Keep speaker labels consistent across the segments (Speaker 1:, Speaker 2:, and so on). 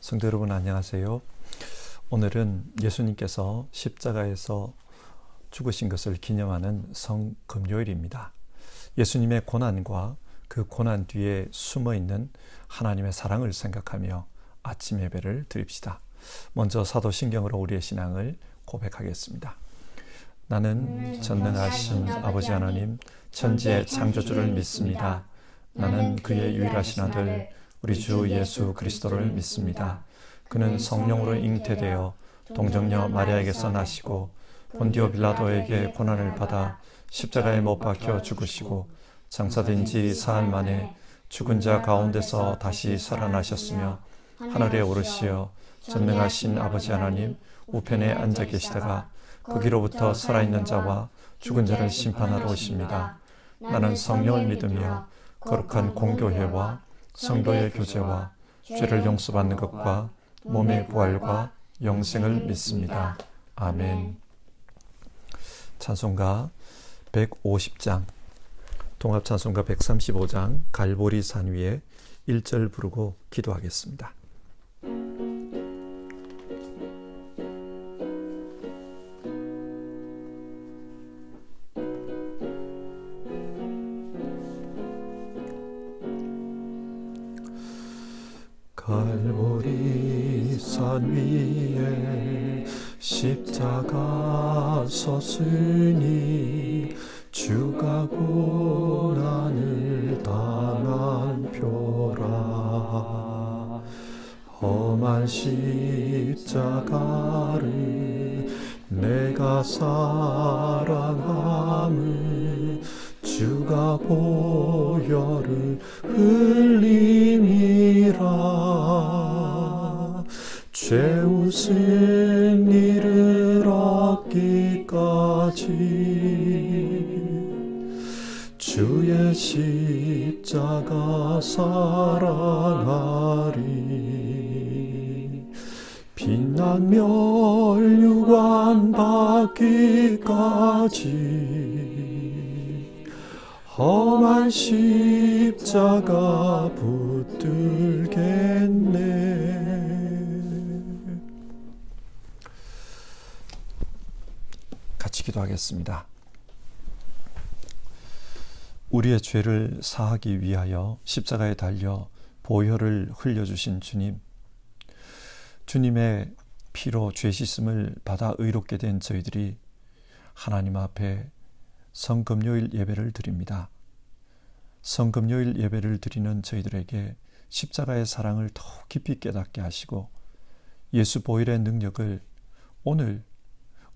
Speaker 1: 성도 여러분 안녕하세요. 오늘은 예수님께서 십자가에서 죽으신 것을 기념하는 성금요일입니다. 예수님의 고난과 그 고난 뒤에 숨어있는 하나님의 사랑을 생각하며 아침 예배를 드립시다. 먼저 사도신경으로 우리의 신앙을 고백하겠습니다. 나는 전능하신 아버지 하나님 천지의 창조주를 믿습니다. 나는 그의 유일하신 아들 우리 주 예수 그리스도를 믿습니다. 그는 성령으로 잉태되어 동정녀 마리아에게서 나시고 본디오 빌라도에게 고난을 받아 십자가에 못 박혀 죽으시고 장사된 지 사흘 만에 죽은 자 가운데서 다시 살아나셨으며 하늘에 오르시어 전능하신 아버지 하나님 우편에 앉아 계시다가 거기로부터 살아있는 자와 죽은 자를 심판하러 오십니다. 나는 성령을 믿으며 거룩한 공교회와 성도의 교제와 죄를 용서받는 것과 몸의 부활과 영생을 믿습니다. 아멘. 찬송가 150장, 통합찬송가 135장 갈보리산 위에 1절 부르고 기도하겠습니다. 갈보리산 위에 십자가 섰으니 주가 고난을 당한 표라. 험한 십자가를 내가 사랑함을 주가 보혈을 흘림이라. 죄웃은 이를 얻기까지 주의 십자가 사랑하리. 빛난 멸류관 받기까지 험한 십자가 붙들겠네. 같이 기도하겠습니다. 우리의 죄를 사하기 위하여 십자가에 달려 보혈을 흘려주신 주님, 주님의 피로 죄 씻음을 받아 의롭게 된 저희들이 하나님 앞에 성금요일 예배를 드립니다. 성금요일 예배를 드리는 저희들에게 십자가의 사랑을 더욱 깊이 깨닫게 하시고 예수 보혈의 능력을 오늘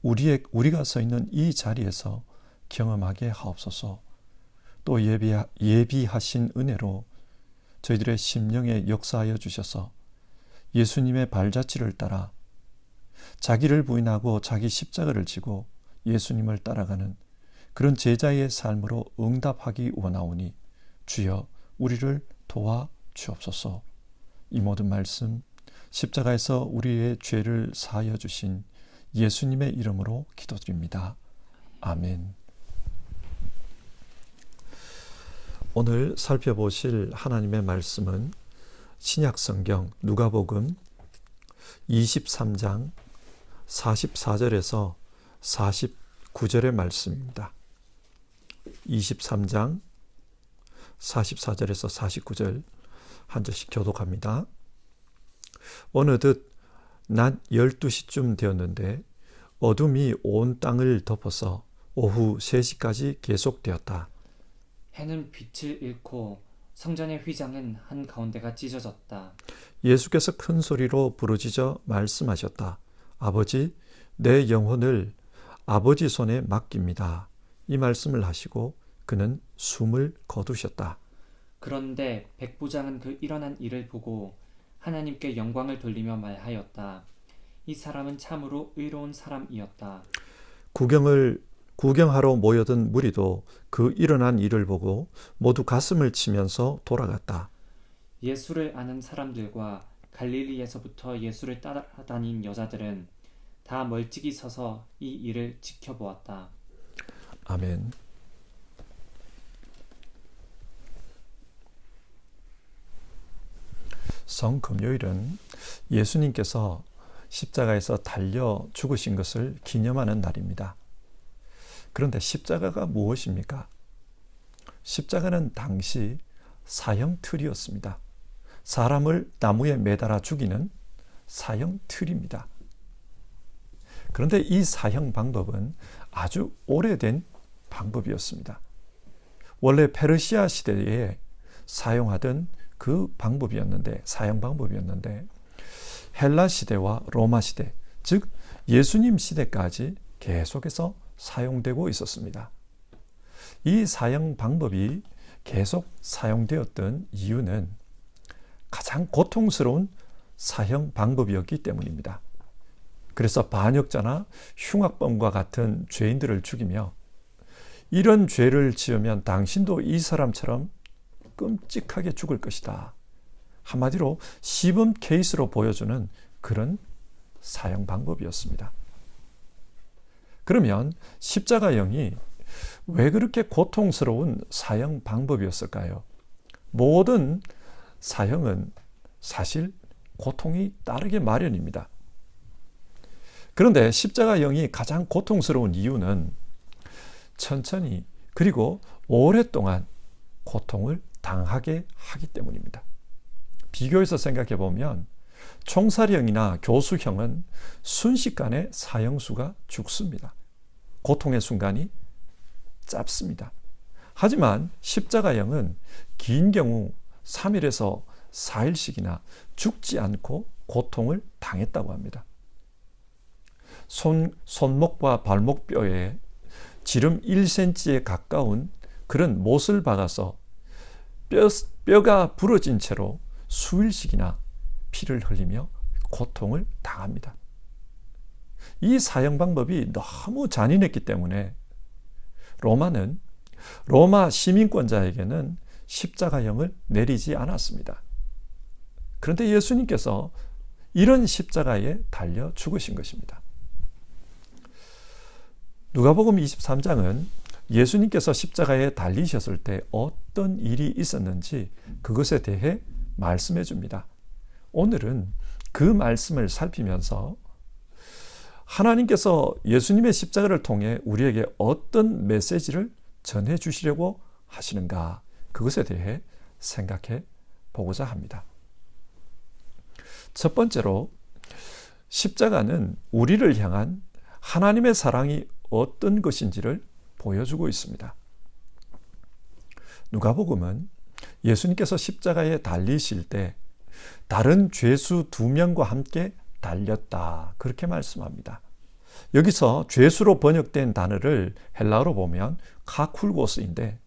Speaker 1: 우리가 서 있는 이 자리에서 경험하게 하옵소서. 또 예비하신 은혜로 저희들의 심령에 역사하여 주셔서 예수님의 발자취를 따라 자기를 부인하고 자기 십자가를 지고 예수님을 따라가는 그런 제자의 삶으로 응답하기 원하오니 주여 우리를 도와 주옵소서. 이 모든 말씀 십자가에서 우리의 죄를 사하여 주신 예수님의 이름으로 기도드립니다. 아멘. 오늘 살펴보실 하나님의 말씀은 신약성경 누가복음 23장 44절에서 49절의 말씀입니다. 23장 44절에서 49절 한 절씩 교독합니다. 어느덧 낮 12시쯤 되었는데 어둠이 온 땅을 덮어서 오후 3시까지 계속되었다.
Speaker 2: 해는 빛을 잃고 성전의 휘장은 한가운데가 찢어졌다.
Speaker 1: 예수께서 큰 소리로 부르짖어 말씀하셨다. 아버지, 내 영혼을 아버지 손에 맡깁니다. 이 말씀을 하시고 그는 숨을 거두셨다.
Speaker 2: 그런데 백부장은 그 일어난 일을 보고 하나님께 영광을 돌리며 말하였다. 이 사람은 참으로 의로운 사람이었다.
Speaker 1: 구경하러 모여든 무리도 그 일어난 일을 보고 모두 가슴을 치면서 돌아갔다.
Speaker 2: 예수를 아는 사람들과 갈릴리에서부터 예수를 따라다닌 여자들은 다 멀찍이 서서 이 일을 지켜보았다.
Speaker 1: 아멘. 성금요일은 예수님께서 십자가에서 달려 죽으신 것을 기념하는 날입니다. 그런데 십자가가 무엇입니까? 십자가는 당시 사형 틀이었습니다. 사람을 나무에 매달아 죽이는 사형 틀입니다. 그런데 이 사형 방법은 아주 오래된 방법이었습니다. 원래 페르시아 시대에 사용하던 그 방법이었는데, 사형 방법이었는데, 헬라 시대와 로마 시대, 즉 예수님 시대까지 계속해서 사용되고 있었습니다. 이 사형 방법이 계속 사용되었던 이유는 가장 고통스러운 사형 방법이었기 때문입니다. 그래서 반역자나 흉악범과 같은 죄인들을 죽이며 이런 죄를 지으면 당신도 이 사람처럼 끔찍하게 죽을 것이다. 한마디로 시범 케이스로 보여주는 그런 사형 방법이었습니다. 그러면 십자가형이 왜 그렇게 고통스러운 사형 방법이었을까요? 모든 사형은 사실 고통이 따르게 마련입니다. 그런데 십자가형이 가장 고통스러운 이유는 천천히 그리고 오랫동안 고통을 당하게 하기 때문입니다. 비교해서 생각해 보면 총살형이나 교수형은 순식간에 사형수가 죽습니다. 고통의 순간이 짧습니다. 하지만 십자가형은 긴 경우 3일에서 4일씩이나 죽지 않고 고통을 당했다고 합니다. 손목과 발목뼈에 지름 1cm에 가까운 그런 못을 박아서 뼈가 부러진 채로 수일씩이나 피를 흘리며 고통을 당합니다. 이 사형 방법이 너무 잔인했기 때문에 로마는 로마 시민권자에게는 십자가형을 내리지 않았습니다. 그런데 예수님께서 이런 십자가에 달려 죽으신 것입니다. 누가복음 23장은 예수님께서 십자가에 달리셨을 때 어떤 일이 있었는지 그것에 대해 말씀해 줍니다. 오늘은 그 말씀을 살피면서 하나님께서 예수님의 십자가를 통해 우리에게 어떤 메시지를 전해 주시려고 하시는가, 그것에 대해 생각해 보고자 합니다. 첫 번째로 십자가는 우리를 향한 하나님의 사랑이 어떤 것인지를 보여주고 있습니다. 누가복음은 예수님께서 십자가에 달리실 때 다른 죄수 2명과 함께 달렸다, 그렇게 말씀합니다. 여기서 죄수로 번역된 단어를 헬라어로 보면 카쿨고스인데,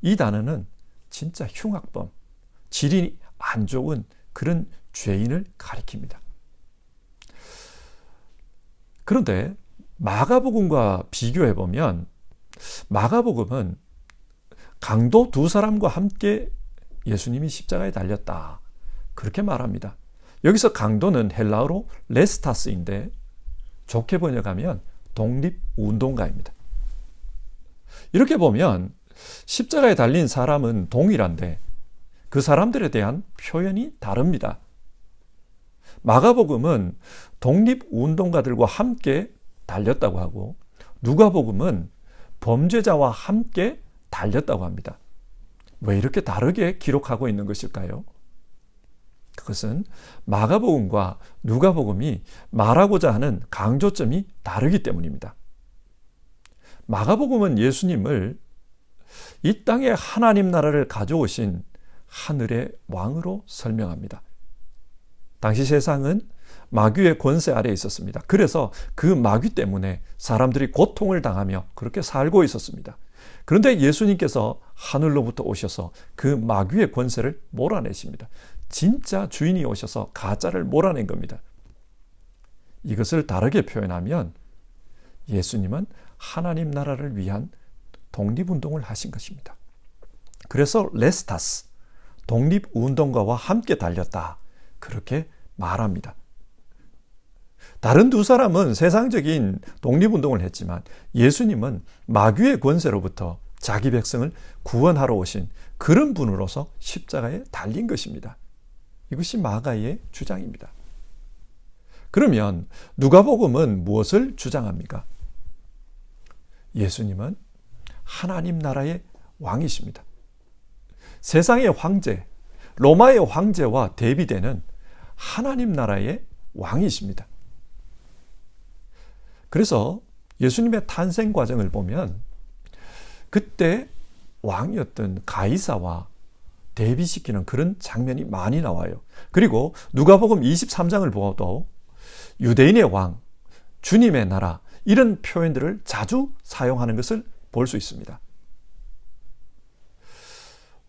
Speaker 1: 이 단어는 진짜 흉악범, 질이 안 좋은 그런 죄인을 가리킵니다. 그런데 마가복음과 비교해 보면 마가복음은 강도 2사람과 함께 예수님이 십자가에 달렸다, 그렇게 말합니다. 여기서 강도는 헬라어로 레스타스인데 좋게 번역하면 독립운동가입니다. 이렇게 보면 십자가에 달린 사람은 동일한데 그 사람들에 대한 표현이 다릅니다. 마가복음은 독립운동가들과 함께 달렸다고 하고 누가복음은 범죄자와 함께 달렸다고 합니다. 왜 이렇게 다르게 기록하고 있는 것일까요? 그것은 마가복음과 누가복음이 말하고자 하는 강조점이 다르기 때문입니다. 마가복음은 예수님을 이 땅에 하나님 나라를 가져오신 하늘의 왕으로 설명합니다. 당시 세상은 마귀의 권세 아래에 있었습니다. 그래서 그 마귀 때문에 사람들이 고통을 당하며 그렇게 살고 있었습니다. 그런데 예수님께서 하늘로부터 오셔서 그 마귀의 권세를 몰아내십니다. 진짜 주인이 오셔서 가짜를 몰아낸 겁니다. 이것을 다르게 표현하면 예수님은 하나님 나라를 위한 독립운동을 하신 것입니다. 그래서 레스타스, 독립운동가와 함께 달렸다, 그렇게 말합니다. 다른 2사람은 세상적인 독립운동을 했지만 예수님은 마귀의 권세로부터 자기 백성을 구원하러 오신 그런 분으로서 십자가에 달린 것입니다. 이것이 마가의 주장입니다. 그러면 누가복음은 무엇을 주장합니까? 예수님은 하나님 나라의 왕이십니다. 세상의 황제, 로마의 황제와 대비되는 하나님 나라의 왕이십니다. 그래서 예수님의 탄생 과정을 보면 그때 왕이었던 가이사와 대비시키는 그런 장면이 많이 나와요. 그리고 누가복음 23장을 보아도 유대인의 왕, 주님의 나라 이런 표현들을 자주 사용하는 것을 볼 수 있습니다.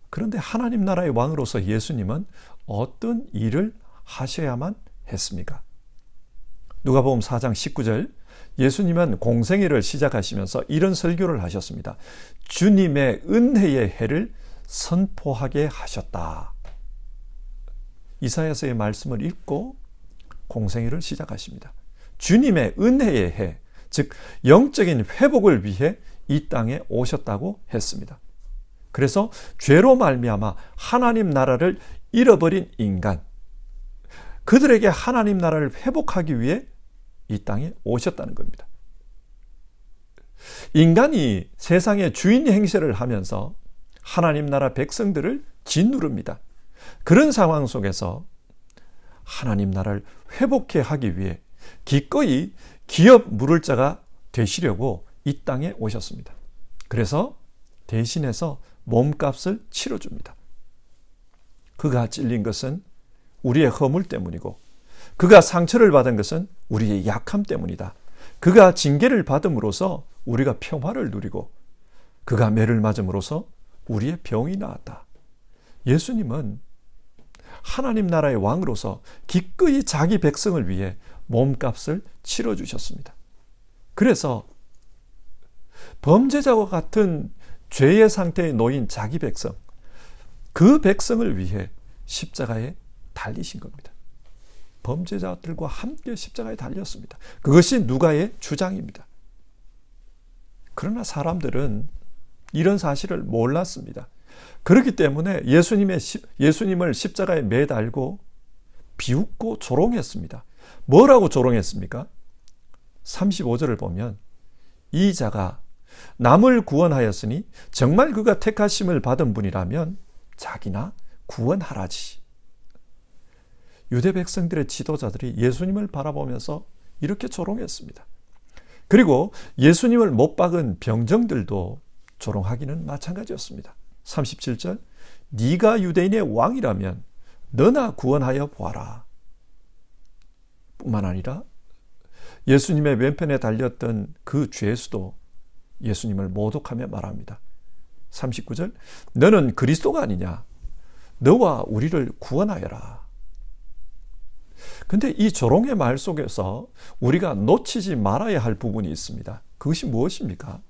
Speaker 1: 그런데 하나님 나라의 왕으로서 예수님은 어떤 일을 하셔야만 했습니까? 누가복음 4장 19절 예수님은 공생애를 시작하시면서 이런 설교를 하셨습니다. 주님의 은혜의 해를 선포하게 하셨다. 이사야서의 말씀을 읽고 공생애를 시작하십니다. 주님의 은혜의 해, 즉 영적인 회복을 위해 이 땅에 오셨다고 했습니다. 그래서 죄로 말미암아 하나님 나라를 잃어버린 인간, 그들에게 하나님 나라를 회복하기 위해 이 땅에 오셨다는 겁니다. 인간이 세상의 주인 행세를 하면서 하나님 나라 백성들을 짓누릅니다. 그런 상황 속에서 하나님 나라를 회복해 하기 위해 기꺼이 기업 물을 자가 되시려고 이 땅에 오셨습니다. 그래서 대신해서 몸값을 치러줍니다. 그가 찔린 것은 우리의 허물 때문이고 그가 상처를 받은 것은 우리의 약함 때문이다. 그가 징계를 받음으로써 우리가 평화를 누리고 그가 매를 맞음으로써 우리의 병이 나았다. 예수님은 하나님 나라의 왕으로서 기꺼이 자기 백성을 위해 몸값을 치러주셨습니다. 그래서 범죄자와 같은 죄의 상태에 놓인 자기 백성, 그 백성을 위해 십자가에 달리신 겁니다. 범죄자들과 함께 십자가에 달렸습니다. 그것이 누가의 주장입니다. 그러나 사람들은 이런 사실을 몰랐습니다. 그렇기 때문에 예수님을 십자가에 매달고 비웃고 조롱했습니다. 뭐라고 조롱했습니까? 35절을 보면 이 자가 남을 구원하였으니 정말 그가 택하심을 받은 분이라면 자기나 구원하라지. 유대 백성들의 지도자들이 예수님을 바라보면서 이렇게 조롱했습니다. 그리고 예수님을 못 박은 병정들도 조롱하기는 마찬가지였습니다. 37절 네가 유대인의 왕이라면 너나 구원하여 보아라. 뿐만 아니라 예수님의 왼편에 달렸던 그 죄수도 예수님을 모독하며 말합니다. 39절 너는 그리스도가 아니냐? 너와 우리를 구원하여라. 근데 이 조롱의 말 속에서 우리가 놓치지 말아야 할 부분이 있습니다. 그것이 무엇입니까?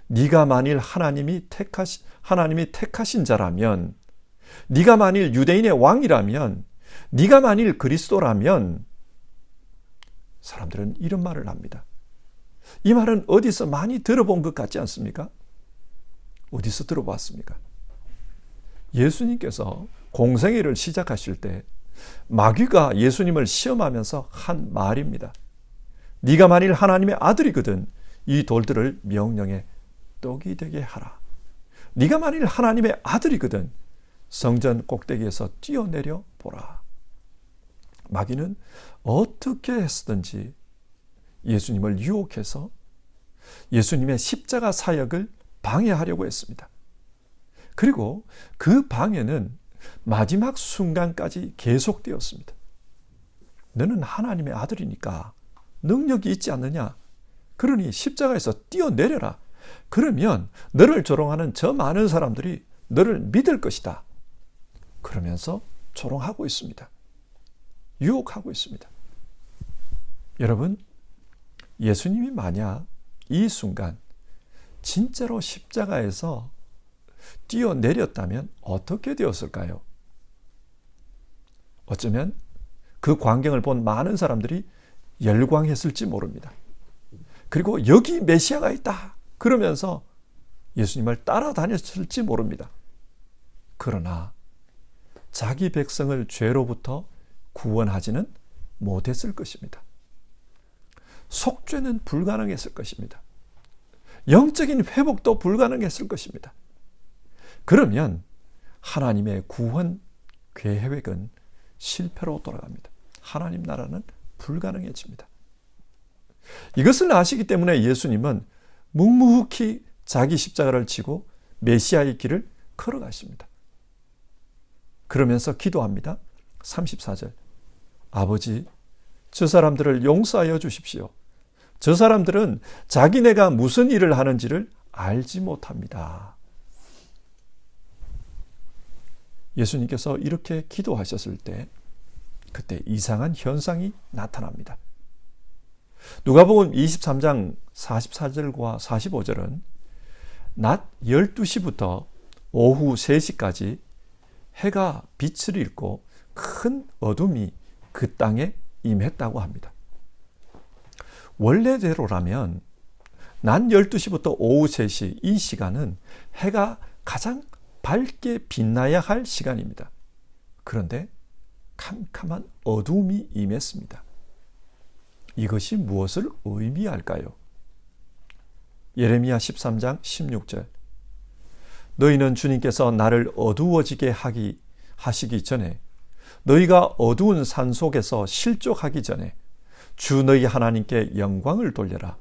Speaker 1: 네가 만일 하나님이 택하신 자라면, 네가 만일 유대인의 왕이라면, 네가 만일 그리스도라면, 사람들은 이런 말을 합니다. 이 말은 어디서 많이 들어본 것 같지 않습니까? 어디서 들어봤습니까? 예수님께서 공생애를 시작하실 때 마귀가 예수님을 시험하면서 한 말입니다. 네가 만일 하나님의 아들이거든 이 돌들을 명령의 떡이 되게 하라. 네가 만일 하나님의 아들이거든 성전 꼭대기에서 뛰어내려 보라. 마귀는 어떻게 했든지 예수님을 유혹해서 예수님의 십자가 사역을 방해하려고 했습니다. 그리고 그 방해는 마지막 순간까지 계속되었습니다. 너는 하나님의 아들이니까 능력이 있지 않느냐? 그러니 십자가에서 뛰어내려라. 그러면 너를 조롱하는 저 많은 사람들이 너를 믿을 것이다. 그러면서 조롱하고 있습니다. 유혹하고 있습니다. 여러분, 예수님이 만약 이 순간 진짜로 십자가에서 뛰어내렸다면 어떻게 되었을까요? 어쩌면 그 광경을 본 많은 사람들이 열광했을지 모릅니다. 그리고 여기 메시아가 있다 그러면서 예수님을 따라다녔을지 모릅니다. 그러나 자기 백성을 죄로부터 구원하지는 못했을 것입니다. 속죄는 불가능했을 것입니다. 영적인 회복도 불가능했을 것입니다. 그러면 하나님의 구원 계획은 실패로 돌아갑니다. 하나님 나라는 불가능해집니다. 이것을 아시기 때문에 예수님은 묵묵히 자기 십자가를 지고 메시아의 길을 걸어가십니다. 그러면서 기도합니다. 34절. 아버지, 저 사람들을 용서하여 주십시오. 저 사람들은 자기네가 무슨 일을 하는지를 알지 못합니다. 예수님께서 이렇게 기도하셨을 때 그때 이상한 현상이 나타납니다. 누가복음 23장 44절과 45절은 낮 12시부터 오후 3시까지 해가 빛을 잃고 큰 어둠이 그 땅에 임했다고 합니다. 원래대로라면 낮 12시부터 오후 3시 이 시간은 해가 가장 밝게 빛나야 할 시간입니다. 그런데 캄캄한 어둠이 임했습니다. 이것이 무엇을 의미할까요? 예레미야 13장 16절. 너희는 주님께서 나를 어두워지게 하시기 전에, 너희가 어두운 산 속에서 실족하기 전에 주 너희 하나님께 영광을 돌려라.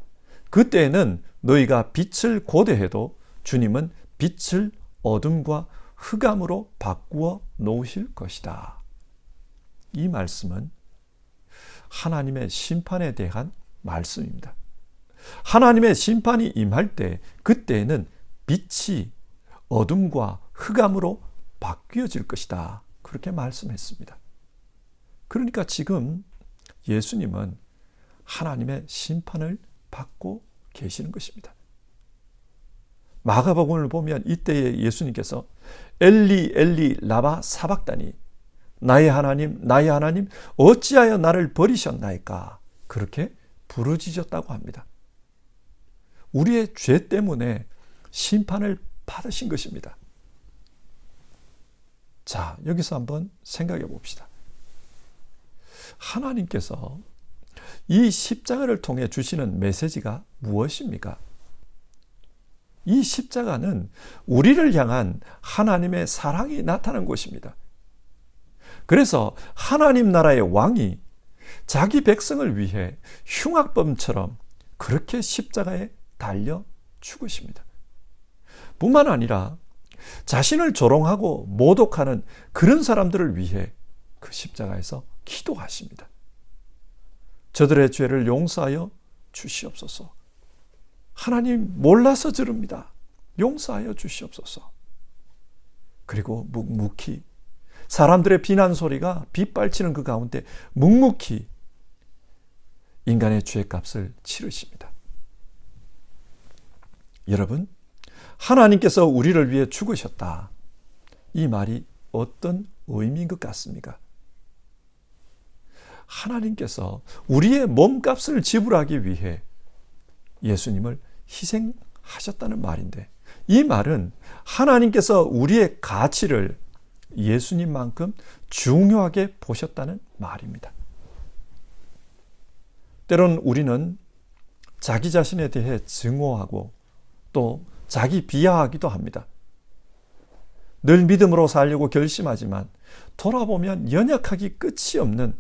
Speaker 1: 그때에는 너희가 빛을 고대해도 주님은 빛을 어둠과 흑암으로 바꾸어 놓으실 것이다. 이 말씀은 하나님의 심판에 대한 말씀입니다. 하나님의 심판이 임할 때 그때에는 빛이 어둠과 흑암으로 바뀌어질 것이다. 그렇게 말씀했습니다. 그러니까 지금 예수님은 하나님의 심판을 받고 계시는 것입니다. 마가복음을 보면 이때에 예수님께서 엘리 엘리 라마 사박다니, 나의 하나님 나의 하나님 어찌하여 나를 버리셨나이까, 그렇게 부르짖었다고 합니다. 우리의 죄 때문에 심판을 받으신 것입니다. 자, 여기서 한번 생각해 봅시다. 하나님께서 이 십자가를 통해 주시는 메시지가 무엇입니까? 이 십자가는 우리를 향한 하나님의 사랑이 나타난 것입니다. 그래서 하나님 나라의 왕이 자기 백성을 위해 흉악범처럼 그렇게 십자가에 달려 죽으십니다. 뿐만 아니라 자신을 조롱하고 모독하는 그런 사람들을 위해 그 십자가에서 기도하십니다. 저들의 죄를 용서하여 주시옵소서. 하나님, 몰라서 저릅니다. 용서하여 주시옵소서. 그리고 묵묵히 사람들의 비난 소리가 빗발치는 그 가운데 묵묵히 인간의 죄값을 치르십니다. 여러분, 하나님께서 우리를 위해 죽으셨다. 이 말이 어떤 의미인 것 같습니까? 하나님께서 우리의 몸값을 지불하기 위해 예수님을 희생하셨다는 말인데, 이 말은 하나님께서 우리의 가치를 예수님만큼 중요하게 보셨다는 말입니다. 때론 우리는 자기 자신에 대해 증오하고 또 자기 비하하기도 합니다. 늘 믿음으로 살려고 결심하지만 돌아보면 연약하기 끝이 없는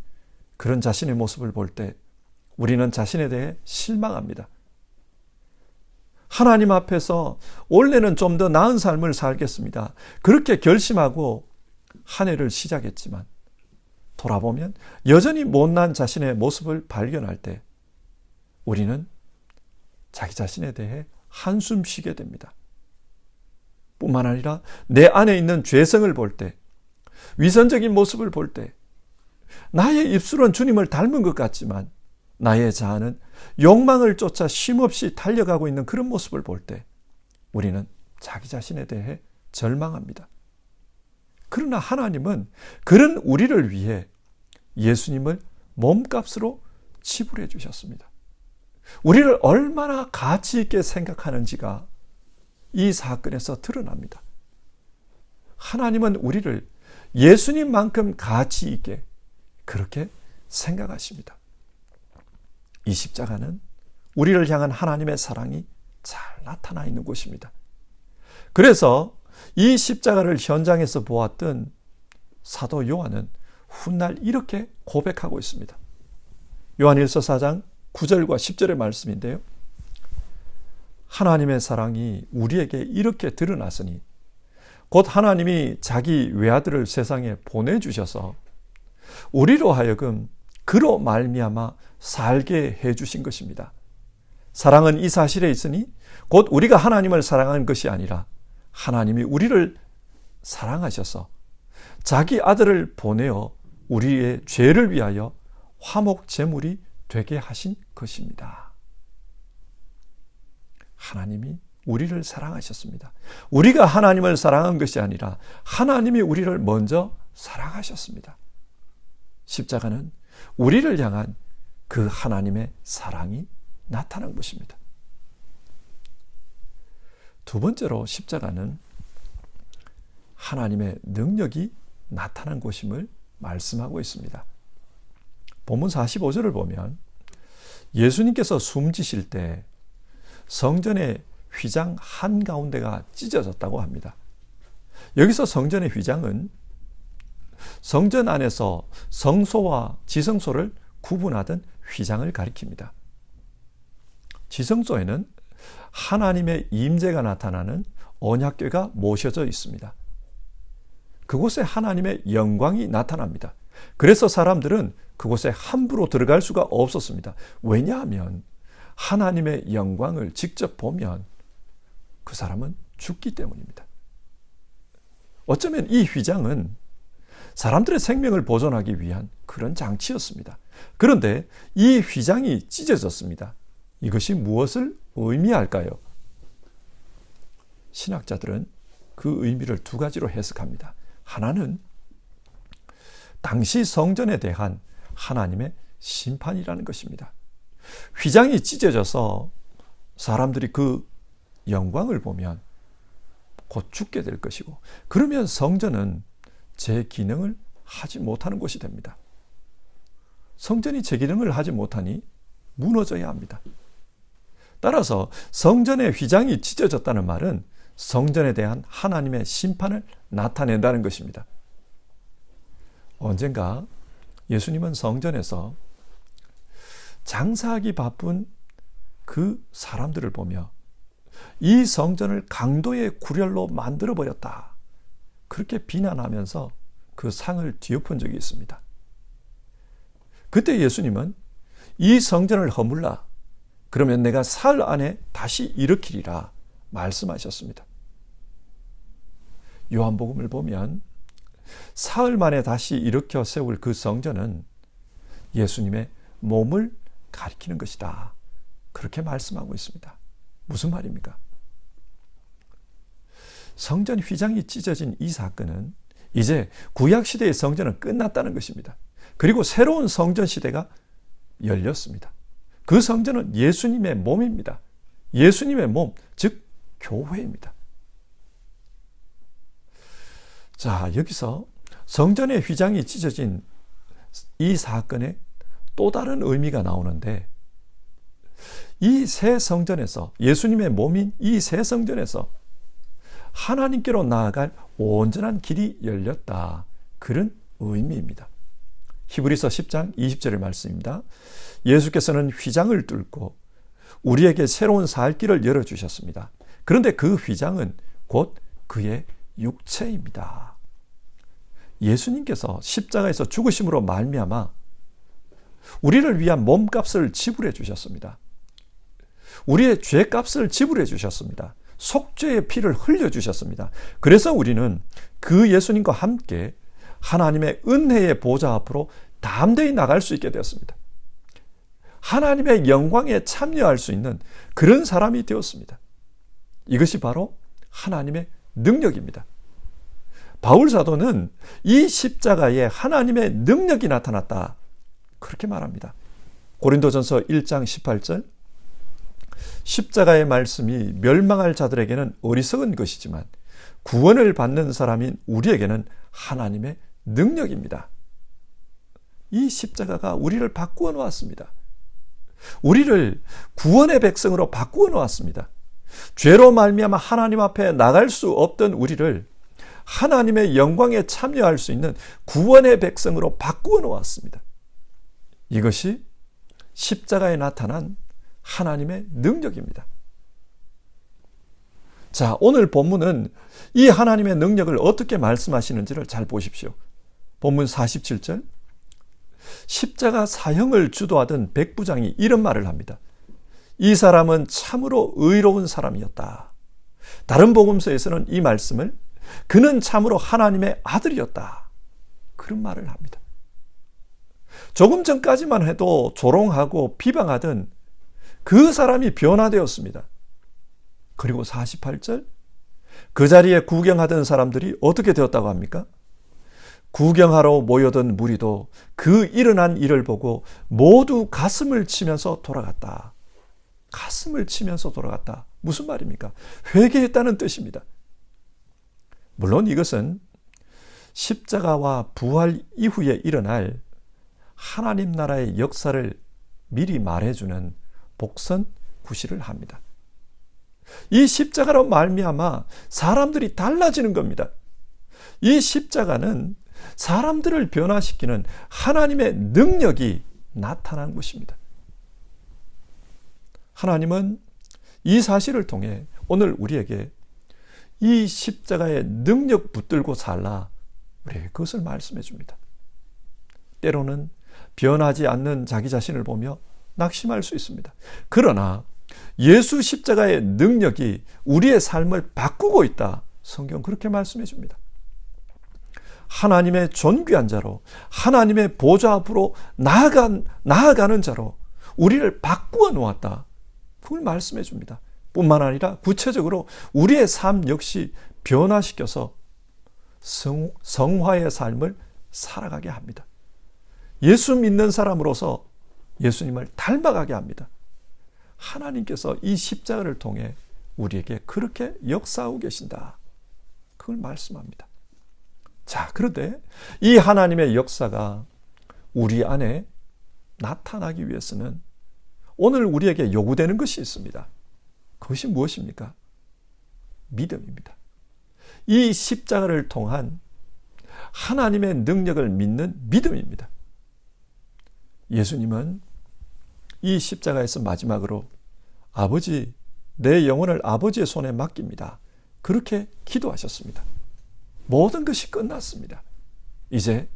Speaker 1: 그런 자신의 모습을 볼 때 우리는 자신에 대해 실망합니다. 하나님 앞에서 원래는 좀 더 나은 삶을 살겠습니다. 그렇게 결심하고 한 해를 시작했지만 돌아보면 여전히 못난 자신의 모습을 발견할 때 우리는 자기 자신에 대해 한숨 쉬게 됩니다. 뿐만 아니라 내 안에 있는 죄성을 볼 때, 위선적인 모습을 볼 때, 나의 입술은 주님을 닮은 것 같지만 나의 자아는 욕망을 쫓아 쉼없이 달려가고 있는 그런 모습을 볼 때 우리는 자기 자신에 대해 절망합니다. 그러나 하나님은 그런 우리를 위해 예수님을 몸값으로 지불해 주셨습니다. 우리를 얼마나 가치 있게 생각하는지가 이 사건에서 드러납니다. 하나님은 우리를 예수님만큼 가치 있게 그렇게 생각하십니다. 이 십자가는 우리를 향한 하나님의 사랑이 잘 나타나 있는 곳입니다. 그래서 이 십자가를 현장에서 보았던 사도 요한은 훗날 이렇게 고백하고 있습니다. 요한일서 4장 9절과 10절의 말씀인데요. 하나님의 사랑이 우리에게 이렇게 드러났으니 곧 하나님이 자기 외아들을 세상에 보내주셔서 우리로 하여금 그로 말미암아 살게 해주신 것입니다. 사랑은 이 사실에 있으니 곧 우리가 하나님을 사랑한 것이 아니라 하나님이 우리를 사랑하셔서 자기 아들을 보내어 우리의 죄를 위하여 화목 제물이 되게 하신 것입니다. 하나님이 우리를 사랑하셨습니다. 우리가 하나님을 사랑한 것이 아니라 하나님이 우리를 먼저 사랑하셨습니다. 십자가는 우리를 향한 그 하나님의 사랑이 나타난 것입니다. 두 번째로 십자가는 하나님의 능력이 나타난 곳임을 말씀하고 있습니다. 본문 45절을 보면 예수님께서 숨지실 때 성전의 휘장 한가운데가 찢어졌다고 합니다. 여기서 성전의 휘장은 성전 안에서 성소와 지성소를 구분하던 휘장을 가리킵니다. 지성소에는 하나님의 임재가 나타나는 언약궤가 모셔져 있습니다. 그곳에 하나님의 영광이 나타납니다. 그래서 사람들은 그곳에 함부로 들어갈 수가 없었습니다. 왜냐하면 하나님의 영광을 직접 보면 그 사람은 죽기 때문입니다. 어쩌면 이 휘장은 사람들의 생명을 보존하기 위한 그런 장치였습니다. 그런데 이 휘장이 찢어졌습니다. 이것이 무엇을 의미할까요? 신학자들은 그 의미를 두 가지로 해석합니다. 하나는 당시 성전에 대한 하나님의 심판이라는 것입니다. 휘장이 찢어져서 사람들이 그 영광을 보면 곧 죽게 될 것이고, 그러면 성전은 제 기능을 하지 못하는 곳이 됩니다. 성전이 제 기능을 하지 못하니 무너져야 합니다. 따라서 성전의 휘장이 찢어졌다는 말은 성전에 대한 하나님의 심판을 나타낸다는 것입니다. 언젠가 예수님은 성전에서 장사하기 바쁜 그 사람들을 보며 이 성전을 강도의 구렬로 만들어버렸다, 그렇게 비난하면서 그 상을 뒤엎은 적이 있습니다. 그때 예수님은 이 성전을 허물라, 그러면 내가 사흘 안에 다시 일으키리라 말씀하셨습니다. 요한복음을 보면 사흘 만에 다시 일으켜 세울 그 성전은 예수님의 몸을 가리키는 것이다, 그렇게 말씀하고 있습니다. 무슨 말입니까? 성전 휘장이 찢어진 이 사건은 이제 구약시대의 성전은 끝났다는 것입니다. 그리고 새로운 성전 시대가 열렸습니다. 그 성전은 예수님의 몸입니다. 예수님의 몸, 즉 교회입니다. 자, 여기서 성전의 휘장이 찢어진 이 사건에 또 다른 의미가 나오는데, 이 새 성전에서, 예수님의 몸인 이 새 성전에서 하나님께로 나아갈 온전한 길이 열렸다, 그런 의미입니다. 히브리서 10장 20절의 말씀입니다. 예수께서는 휘장을 뚫고 우리에게 새로운 살 길을 열어주셨습니다. 그런데 그 휘장은 곧 그의 육체입니다. 예수님께서 십자가에서 죽으심으로 말미암아 우리를 위한 몸값을 지불해 주셨습니다. 우리의 죄값을 지불해 주셨습니다. 속죄의 피를 흘려 주셨습니다. 그래서 우리는 그 예수님과 함께 하나님의 은혜의 보좌 앞으로 담대히 나갈 수 있게 되었습니다. 하나님의 영광에 참여할 수 있는 그런 사람이 되었습니다. 이것이 바로 하나님의 능력입니다. 바울 사도는 이 십자가에 하나님의 능력이 나타났다, 그렇게 말합니다. 고린도전서 1장 18절, 십자가의 말씀이 멸망할 자들에게는 어리석은 것이지만 구원을 받는 사람인 우리에게는 하나님의 능력입니다. 이 십자가가 우리를 바꾸어 놓았습니다. 우리를 구원의 백성으로 바꾸어 놓았습니다. 죄로 말미암아 하나님 앞에 나갈 수 없던 우리를 하나님의 영광에 참여할 수 있는 구원의 백성으로 바꾸어 놓았습니다. 이것이 십자가에 나타난 하나님의 능력입니다. 자, 오늘 본문은 이 하나님의 능력을 어떻게 말씀하시는지를 잘 보십시오. 본문 47절, 십자가 사형을 주도하던 백부장이 이런 말을 합니다. 이 사람은 참으로 의로운 사람이었다. 다른 복음서에서는 이 말씀을 그는 참으로 하나님의 아들이었다, 그런 말을 합니다. 조금 전까지만 해도 조롱하고 비방하던 그 사람이 변화되었습니다. 그리고 48절, 그 자리에 구경하던 사람들이 어떻게 되었다고 합니까? 구경하러 모여든 무리도 그 일어난 일을 보고 모두 가슴을 치면서 돌아갔다. 가슴을 치면서 돌아갔다. 무슨 말입니까? 회개했다는 뜻입니다. 물론 이것은 십자가와 부활 이후에 일어날 하나님 나라의 역사를 미리 말해주는 복선 구실을 합니다. 이 십자가로 말미암아 사람들이 달라지는 겁니다. 이 십자가는 사람들을 변화시키는 하나님의 능력이 나타난 것입니다. 하나님은 이 사실을 통해 오늘 우리에게 이 십자가의 능력 붙들고 살라, 우리에게 그것을 말씀해 줍니다. 때로는 변하지 않는 자기 자신을 보며 낙심할 수 있습니다. 그러나 예수 십자가의 능력이 우리의 삶을 바꾸고 있다, 성경 그렇게 말씀해 줍니다. 하나님의 존귀한 자로, 하나님의 보좌 앞으로 나아가는 자로 우리를 바꾸어 놓았다, 그걸 말씀해 줍니다. 뿐만 아니라 구체적으로 우리의 삶 역시 변화시켜서 성화의 삶을 살아가게 합니다. 예수 믿는 사람으로서 예수님을 닮아가게 합니다. 하나님께서 이 십자가를 통해 우리에게 그렇게 역사하고 계신다, 그걸 말씀합니다. 자, 그런데 이 하나님의 역사가 우리 안에 나타나기 위해서는 오늘 우리에게 요구되는 것이 있습니다. 그것이 무엇입니까? 믿음입니다. 이 십자가를 통한 하나님의 능력을 믿는 믿음입니다. 예수님은 이 십자가에서 마지막으로 아버지, 내 영혼을 아버지의 손에 맡깁니다, 그렇게 기도하셨습니다. 모든 것이 끝났습니다. 이제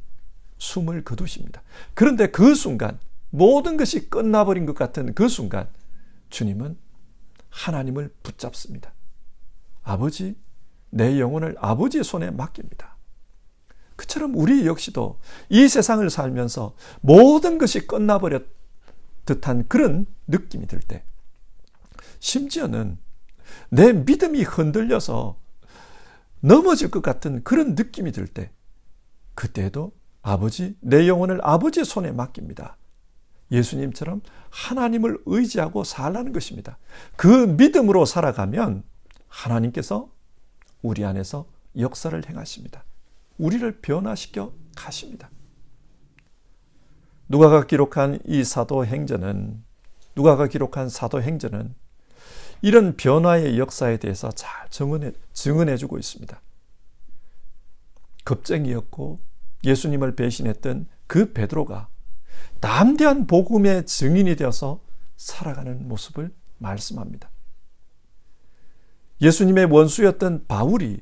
Speaker 1: 숨을 거두십니다. 그런데 그 순간, 모든 것이 끝나버린 것 같은 그 순간 주님은 하나님을 붙잡습니다. 아버지, 내 영혼을 아버지의 손에 맡깁니다. 그처럼 우리 역시도 이 세상을 살면서 모든 것이 끝나버렸 듯한 그런 느낌이 들 때, 심지어는 내 믿음이 흔들려서 넘어질 것 같은 그런 느낌이 들 때, 그때도 아버지, 내 영혼을 아버지의 손에 맡깁니다. 예수님처럼 하나님을 의지하고 살라는 것입니다. 그 믿음으로 살아가면 하나님께서 우리 안에서 역사를 행하십니다. 우리를 변화시켜 가십니다. 누가가 기록한 사도행전은 이런 변화의 역사에 대해서 잘 증언해주고 있습니다. 겁쟁이였고 예수님을 배신했던 그 베드로가 담대한 복음의 증인이 되어서 살아가는 모습을 말씀합니다. 예수님의 원수였던 바울이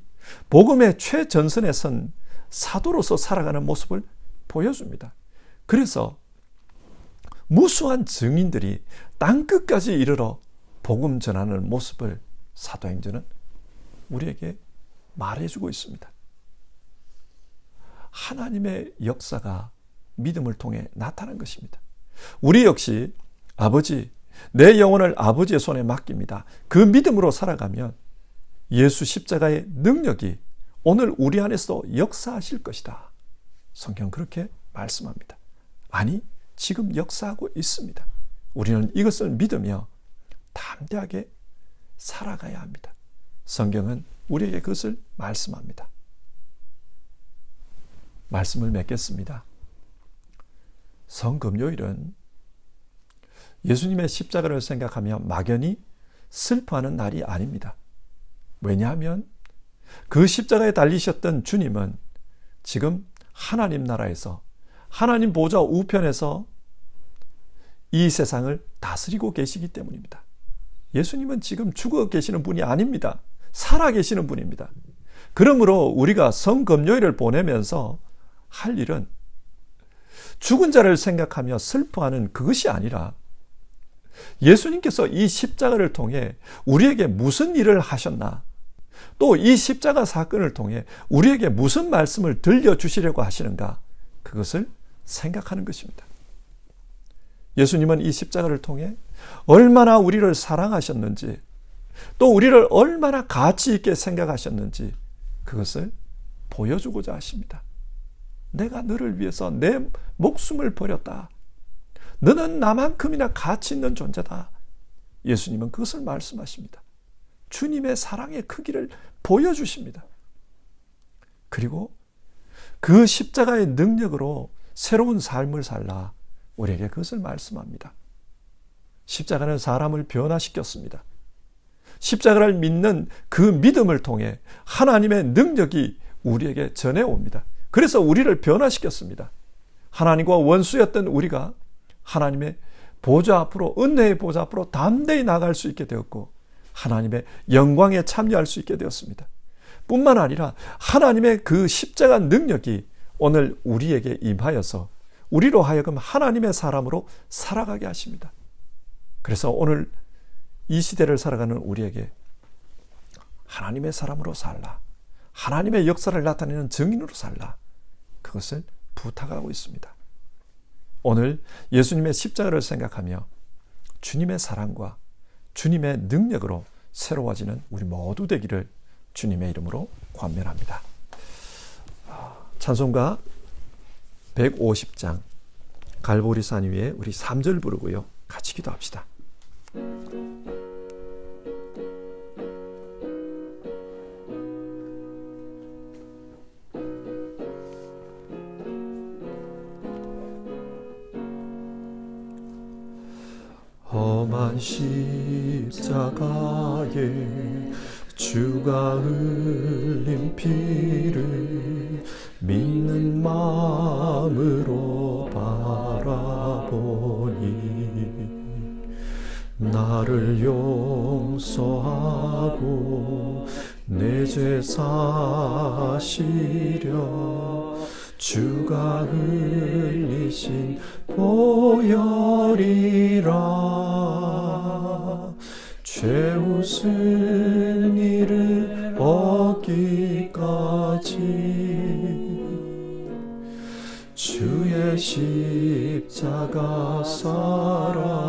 Speaker 1: 복음의 최전선에 선 사도로서 살아가는 모습을 보여줍니다. 그래서 무수한 증인들이 땅끝까지 이르러 복음 전하는 모습을 사도행전은 우리에게 말해주고 있습니다. 하나님의 역사가 믿음을 통해 나타난 것입니다. 우리 역시 아버지, 내 영혼을 아버지의 손에 맡깁니다, 그 믿음으로 살아가면 예수 십자가의 능력이 오늘 우리 안에서도 역사하실 것이다, 성경 그렇게 말씀합니다. 아니, 지금 역사하고 있습니다. 우리는 이것을 믿으며 담대하게 살아가야 합니다. 성경은 우리에게 그것을 말씀합니다. 말씀을 맺겠습니다. 성금요일은 예수님의 십자가를 생각하며 막연히 슬퍼하는 날이 아닙니다. 왜냐하면 그 십자가에 달리셨던 주님은 지금 하나님 나라에서 하나님 보좌 우편에서 이 세상을 다스리고 계시기 때문입니다. 예수님은 지금 죽어 계시는 분이 아닙니다. 살아 계시는 분입니다. 그러므로 우리가 성금요일을 보내면서 할 일은 죽은 자를 생각하며 슬퍼하는 그것이 아니라 예수님께서 이 십자가를 통해 우리에게 무슨 일을 하셨나, 또 이 십자가 사건을 통해 우리에게 무슨 말씀을 들려주시려고 하시는가, 그것을 생각하는 것입니다. 예수님은 이 십자가를 통해 얼마나 우리를 사랑하셨는지, 또 우리를 얼마나 가치 있게 생각하셨는지 그것을 보여주고자 하십니다. 내가 너를 위해서 내 목숨을 버렸다. 너는 나만큼이나 가치 있는 존재다. 예수님은 그것을 말씀하십니다. 주님의 사랑의 크기를 보여주십니다. 그리고 그 십자가의 능력으로 새로운 삶을 살라 우리에게 그것을 말씀합니다. 십자가는 사람을 변화시켰습니다. 십자가를 믿는 그 믿음을 통해 하나님의 능력이 우리에게 전해옵니다. 그래서 우리를 변화시켰습니다. 하나님과 원수였던 우리가 하나님의 보좌 앞으로, 은혜의 보좌 앞으로 담대히 나갈 수 있게 되었고 하나님의 영광에 참여할 수 있게 되었습니다. 뿐만 아니라 하나님의 그 십자가 능력이 오늘 우리에게 임하여서 우리로 하여금 하나님의 사람으로 살아가게 하십니다. 그래서 오늘 이 시대를 살아가는 우리에게 하나님의 사람으로 살라, 하나님의 역사를 나타내는 증인으로 살라, 그것을 부탁하고 있습니다. 오늘 예수님의 십자가를 생각하며 주님의 사랑과 주님의 능력으로 새로워지는 우리 모두 되기를 주님의 이름으로 권면합니다. 찬송가 150장 갈보리산 위에 우리 3절 부르고요, 같이 기도합시다. 험한 십자가에 주가 흘린 피를 믿는 마음으로 바라보니 나를 용서하고 내 죄 사시려 주가 흘리신 보혈이라. 죄 웃을 일을 얻기까지 주의 십자가 사랑하리.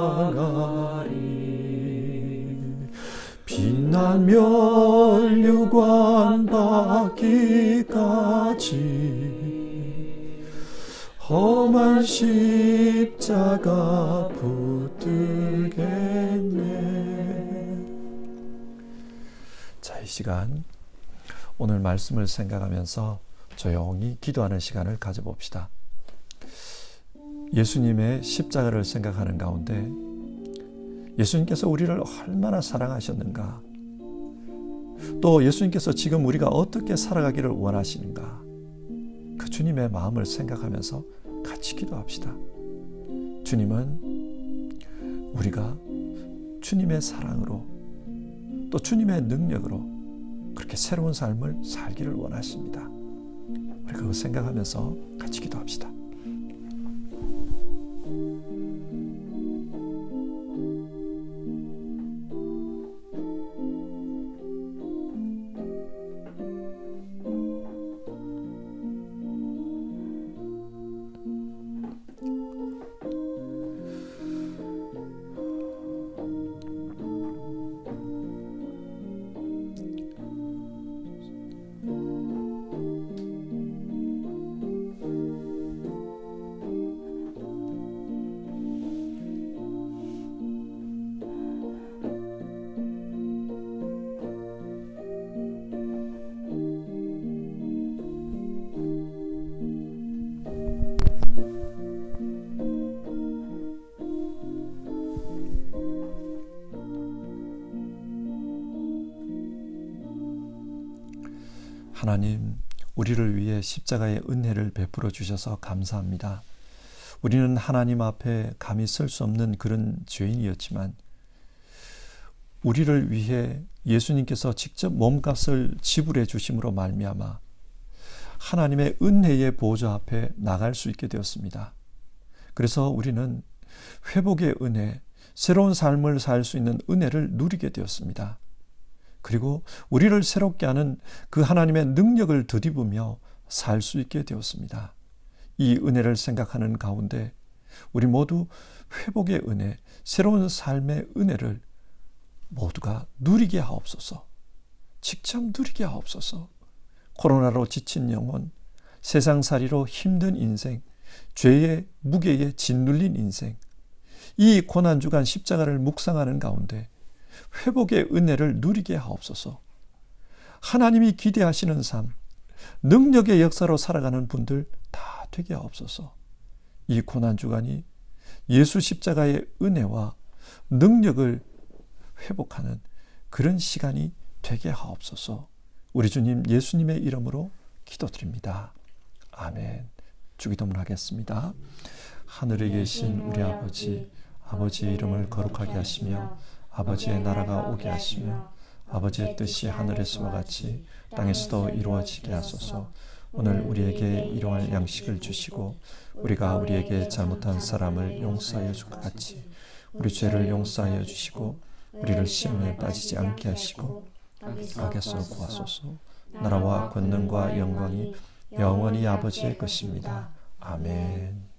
Speaker 1: 빛난 면류관 받기까지 험한 십자가 붙들겠네. 자, 이 시간 오늘 말씀을 생각하면서 조용히 기도하는 시간을 가져봅시다. 예수님의 십자가를 생각하는 가운데 예수님께서 우리를 얼마나 사랑하셨는가, 또 예수님께서 지금 우리가 어떻게 살아가기를 원하시는가, 그 주님의 마음을 생각하면서 같이 기도합시다. 주님은 우리가 주님의 사랑으로 또 주님의 능력으로 그렇게 새로운 삶을 살기를 원하십니다. 우리 그거 생각하면서 같이 기도합시다. 하나님, 우리를 위해 십자가의 은혜를 베풀어 주셔서 감사합니다. 우리는 하나님 앞에 감히 설 수 없는 그런 죄인이었지만 우리를 위해 예수님께서 직접 몸값을 지불해 주심으로 말미암아 하나님의 은혜의 보좌 앞에 나갈 수 있게 되었습니다. 그래서 우리는 회복의 은혜, 새로운 삶을 살 수 있는 은혜를 누리게 되었습니다. 그리고 우리를 새롭게 하는 그 하나님의 능력을 드디으며 살 수 있게 되었습니다. 이 은혜를 생각하는 가운데 우리 모두 회복의 은혜, 새로운 삶의 은혜를 모두가 누리게 하옵소서. 직접 누리게 하옵소서. 코로나로 지친 영혼, 세상살이로 힘든 인생, 죄의 무게에 짓눌린 인생, 이 고난주간 십자가를 묵상하는 가운데 회복의 은혜를 누리게 하옵소서. 하나님이 기대하시는 삶, 능력의 역사로 살아가는 분들 다 되게 하옵소서. 이 고난주간이 예수 십자가의 은혜와 능력을 회복하는 그런 시간이 되게 하옵소서. 우리 주님 예수님의 이름으로 기도드립니다. 아멘. 주기도문 하겠습니다. 하늘에 계신 우리 아버지, 아버지의 이름을 거룩하게 하시며 아버지의 나라가 오게 하시며 아버지의 뜻이 하늘에서와 같이 땅에서도 이루어지게 하소서. 오늘 우리에게 일용할 양식을 주시고 우리가 우리에게 잘못한 사람을 용서하여 줄 것 같이 우리 죄를 용서하여 주시고 우리를 시험에 빠지지 않게 하시고 악에서 구하소서. 나라와 권능과 영광이 영원히 아버지의 것입니다. 아멘.